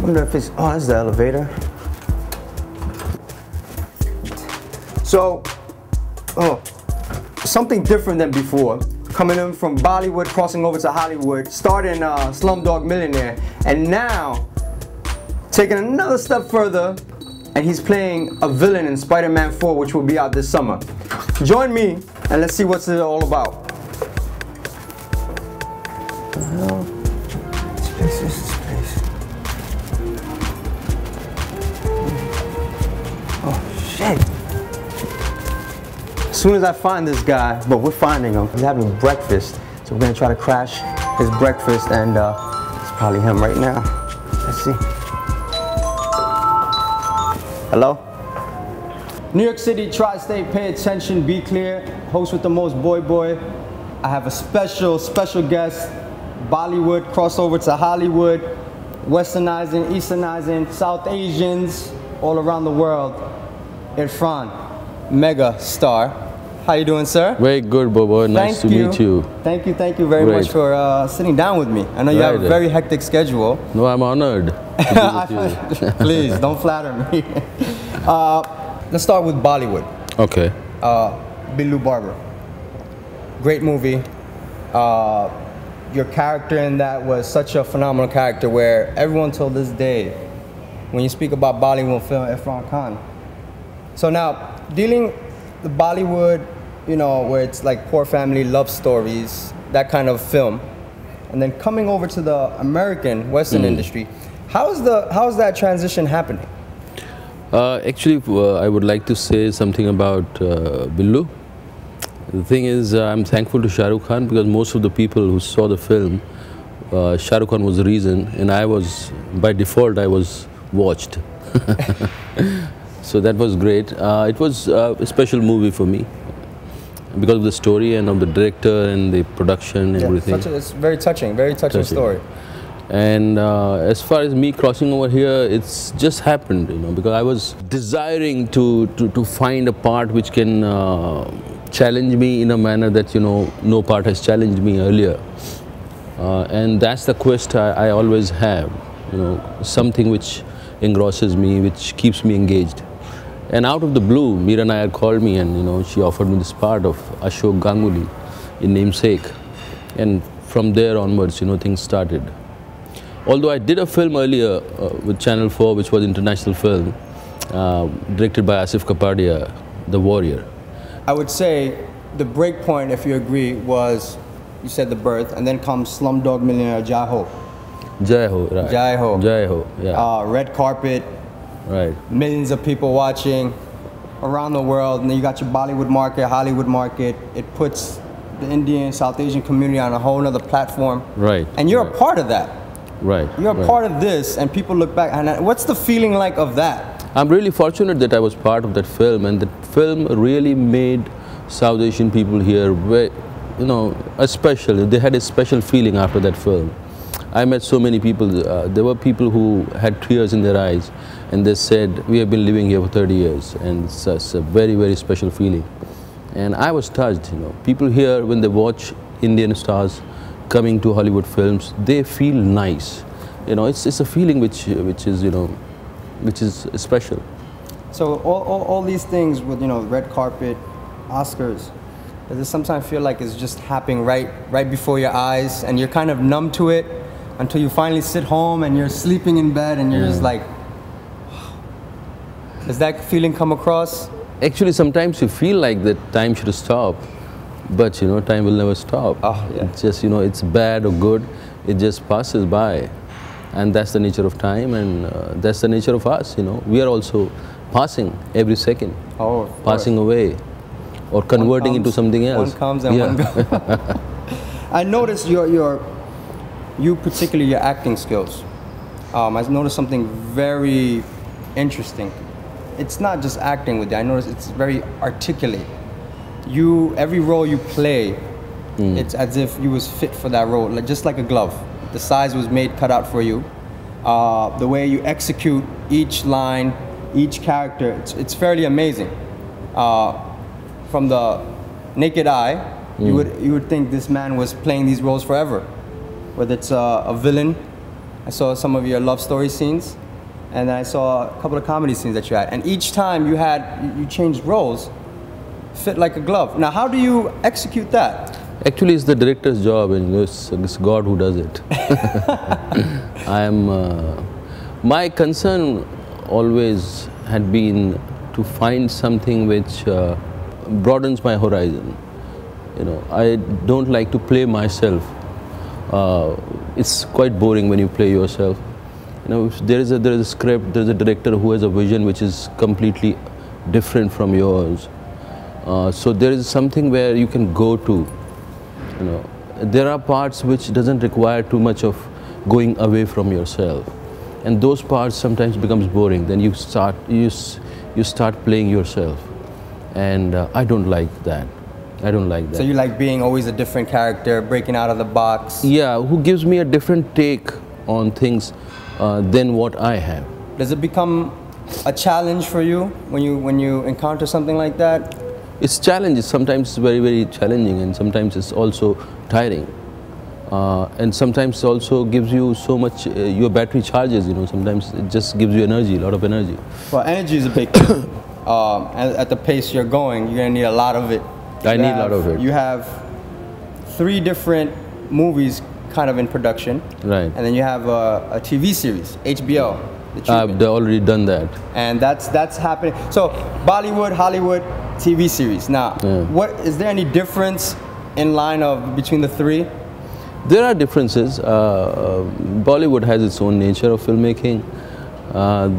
wonder if it's, oh, that's the elevator. So, something different than before. Coming in from Bollywood, crossing over to Hollywood, starting Slumdog Millionaire, and now taking another step further, and he's playing a villain in Spider-Man 4, which will be out this summer. Join me, and let's see what's it all about. What the hell? This place. Oh, shit. As soon as I find this guy, but we're finding him, he's having breakfast. So we're gonna try to crash his breakfast, and it's probably him right now. Let's see. Hello? New York City, Tri-State, pay attention, be clear. Host with the most, boy. I have a special guest. Bollywood, crossover to Hollywood, Westernizing, Easternizing, South Asians, all around the world. Irrfan, mega star. How you doing, sir? Very good, Bobo. Nice to meet you. Thank you very much for sitting down with me. I know you have a very hectic schedule. No, I'm honored to be with you. Please, don't flatter me. Let's start with Bollywood. Okay. Billu Barber. Great movie. Your character in that was such a phenomenal character where everyone till this day, when you speak about Bollywood film, Irrfan Khan. So now, dealing the Bollywood, you know, where it's like poor family love stories, that kind of film, and then coming over to the American Western industry, how's that transition happening? Actually, I would like to say something about Billu. The thing is, I'm thankful to Shah Rukh Khan because most of the people who saw the film, Shah Rukh Khan was the reason, and I was, by default, I was watched. So that was great. It was a special movie for me because of the story and of the director and the production and everything. It's very touching story. And as far as me crossing over here, it's just happened, you know, because I was desiring to find a part which can challenge me in a manner that, you know, no part has challenged me earlier. And that's the quest I always have, you know, something which engrosses me, which keeps me engaged. And out of the blue, Meera Nair called me and, you know, she offered me this part of Ashok Ganguly in Namesake. And from there onwards, you know, things started. Although I did a film earlier with Channel 4, which was an international film, directed by Asif Kapadia, The Warrior. I would say the break point, if you agree, was, you said The Birth, and then comes Slumdog Millionaire, Jai Ho. Jai Ho, right. Jai Ho. Jai Ho, yeah. Red carpet. Right. Millions of people watching around the world, and then you got your Bollywood market, Hollywood market. It puts the Indian, South Asian community on a whole other platform. Right. And you're a part of that. Right. You're a part of this, and people look back, and what's the feeling like of that? I'm really fortunate that I was part of that film, and that film really made South Asian people here, you know, they had a special feeling after that film. I met so many people. There were people who had tears in their eyes, and they said, we have been living here for 30 years, and it's a very, very special feeling. And I was touched, you know. People here, when they watch Indian stars coming to Hollywood films, they feel nice. You know, it's a feeling which is, you know, which is special. So all these things with, you know, red carpet, Oscars, does it sometimes feel like it's just happening right before your eyes, and you're kind of numb to it until you finally sit home and you're sleeping in bed and you're just like, does that feeling come across? Actually, sometimes you feel like that time should stop, but, you know, time will never stop. Oh, yeah. It's just, you know, it's bad or good, it just passes by. And that's the nature of time, and that's the nature of us, you know. We are also passing every second, passing away, or converting into something else. One comes and one goes. I noticed you particularly your acting skills. I noticed something very interesting. It's not just acting with you. I noticed it's very articulate. Every role you play, it's as if you was fit for that role, just like a glove. The size was cut out for you. The way you execute each line, each character, it's fairly amazing. From the naked eye, you would think this man was playing these roles forever. Whether it's a villain, I saw some of your love story scenes, and then I saw a couple of comedy scenes that you had. And each time you changed roles, fit like a glove. Now, how do you execute that? Actually, it's the director's job, and it's God who does it. My concern always had been to find something which broadens my horizon. You know, I don't like to play myself. It's quite boring when you play yourself. You know, if there is a script, there is a director who has a vision which is completely different from yours. So there is something where you can go to. You know, there are parts which doesn't require too much of going away from yourself, and those parts sometimes becomes boring. Then you start playing yourself, and I don't like that. I don't like that. So you like being always a different character, breaking out of the box? Yeah, who gives me a different take on things than what I have. Does it become a challenge for you when you encounter something like that? It's challenges. Sometimes it's very, very challenging, and sometimes it's also tiring. And sometimes it also gives you so much, your battery charges, you know, sometimes it just gives you energy, a lot of energy. Well, energy is a big thing. At the pace you're going, you're going to need a lot of it. I need a lot of it. You have 3 different movies kind of in production. Right. And then you have a TV series, HBO. I've already done that. And that's happening. So Bollywood, Hollywood, TV series. Now, what is there any difference in line of between the 3? There are differences. Bollywood has its own nature of filmmaking.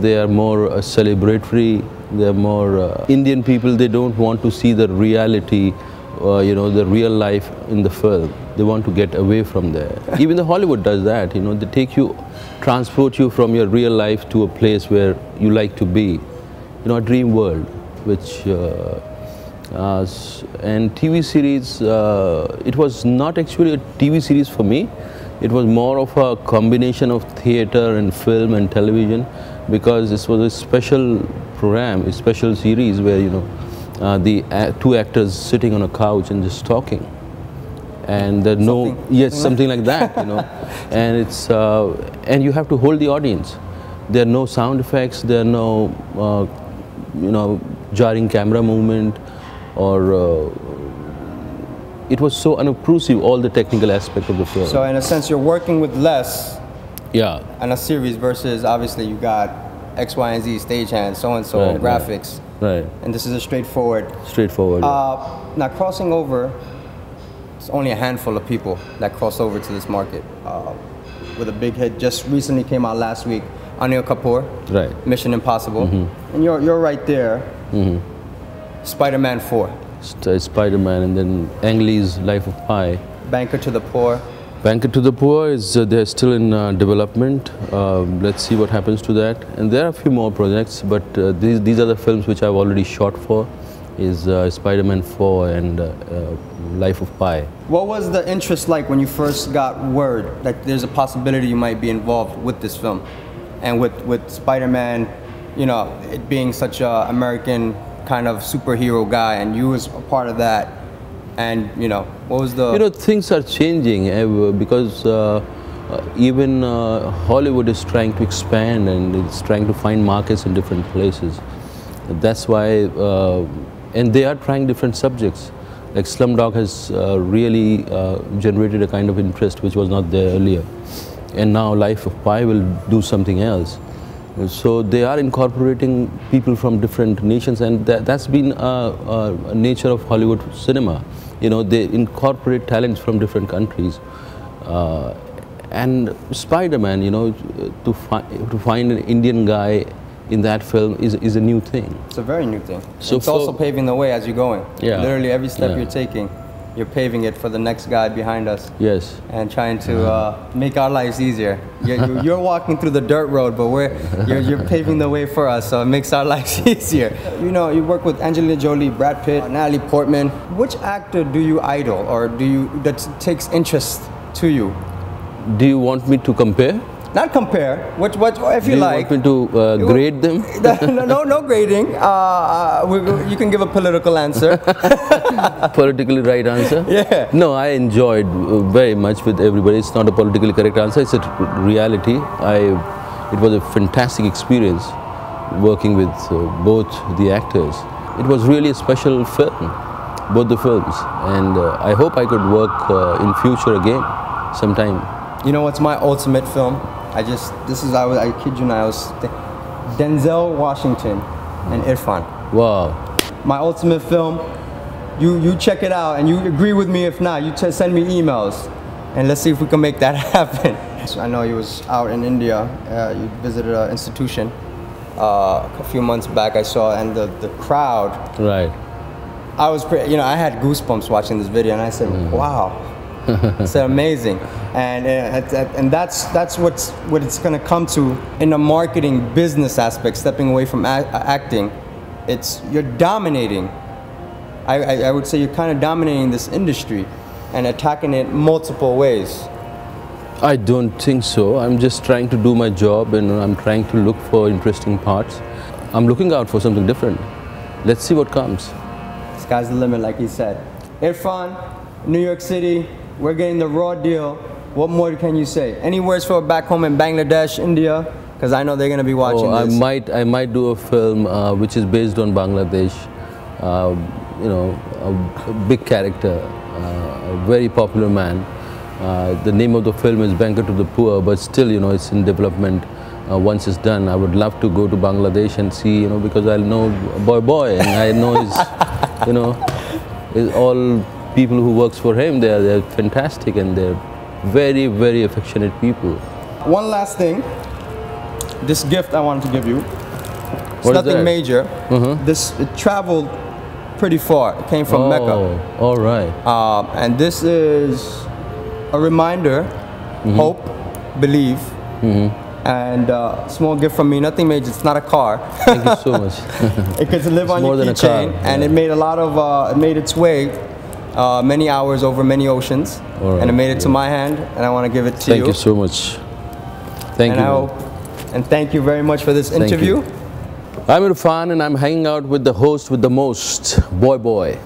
They are more celebratory. They are more Indian people. They don't want to see the reality, you know, the real life in the film. They want to get away from there. Even the Hollywood does that. You know, they take you, transport you from your real life to a place where you like to be. You know, a dream world, which. And TV series, it was not actually a TV series for me. It was more of a combination of theater and film and television, because this was a special program, a special series where, you know, the 2 actors sitting on a couch and just talking. And there's something like that, you know. And it's and you have to hold the audience. There are no sound effects. There are no you know, jarring camera movement, or it was so unobtrusive, all the technical aspect of the film. So in a sense, you're working with less. Yeah. And a series versus obviously you got X, Y, and Z, stagehands, so and so, graphics. Right. And this is a straightforward. Straightforward. Now crossing over, it's only a handful of people that cross over to this market. With a big hit, just recently came out last week, Anil Kapoor. Right. Mission Impossible. And you're right there. Spider-Man 4. Spider-Man, and then Ang Lee's Life of Pi. Banker to the Poor. Banker to the Poor is they're still in development. Let's see what happens to that. And there are a few more projects, but these are the films which I've already shot for. Is Spider-Man 4 and Life of Pi. What was the interest like when you first got word that there's a possibility you might be involved with this film, and with Spider-Man, you know, it being such a American kind of superhero guy, and you was a part of that, and you know, what was the? You know, things are changing because even Hollywood is trying to expand, and it's trying to find markets in different places. That's why, and they are trying different subjects. Like Slumdog has really generated a kind of interest which was not there earlier, and now Life of Pi will do something else. So they are incorporating people from different nations, and that's been a nature of Hollywood cinema. You know, they incorporate talents from different countries. And Spider-Man, you know, to find an Indian guy in that film is a new thing. It's a very new thing. So it's also paving the way as you're going. Yeah. Literally every step you're taking, you're paving it for the next guy behind us. Yes. And trying to make our lives easier. You're walking through the dirt road, but you're paving the way for us, so it makes our lives easier. You know, you work with Angelina Jolie, Brad Pitt, Natalie Portman. Which actor do you idol, or that takes interest to you? Do you want me to compare? Not compare. What if you Do you like? want me to grade them? No grading. You can give a political answer. Politically right answer? Yeah. No, I enjoyed very much with everybody. It's not a politically correct answer. It's a reality. It was a fantastic experience working with both the actors. It was really a special film, both the films, and I hope I could work in future again sometime. You know what's my ultimate film? I kid you not, I was Denzel Washington and Irrfan. Wow. My ultimate film. You check it out and you agree with me. If not, you send me emails and let's see if we can make that happen. So I know you was out in India. You visited an institution a few months back. I saw, and the crowd. Right. I was, I had goosebumps watching this video, and I said, "Wow, it's amazing." And that's what it's gonna come to in the marketing business aspect. Stepping away from acting, you're dominating. I would say you're kind of dominating this industry and attacking it multiple ways. I don't think so. I'm just trying to do my job, and I'm trying to look for interesting parts. I'm looking out for something different. Let's see what comes. Sky's the limit, like he said. Irrfan, New York City, we're getting the raw deal. What more can you say? Any words for back home in Bangladesh, India? Because I know they're going to be watching this. I might do a film which is based on Bangladesh. A big character, a very popular man. The name of the film is Banker to the Poor, but still, it's in development. Once it's done, I would love to go to Bangladesh and see, because I know Boy, and I know his all people who works for him. They're fantastic, and they're very, very affectionate people. One last thing. This gift I wanted to give you. It's nothing major. It traveled pretty far. It came from Mecca. All right. And this is a reminder, hope, believe, and small gift from me. Nothing major. It's not a car. Thank you so much. It could live on your keychain, and it made it made its way many hours over many oceans, and it made it to my hand, and I want to give it to you. Thank you so much. Thank you. And thank you very much for this interview. I'm Irrfan, and I'm hanging out with the host with the most, Boy.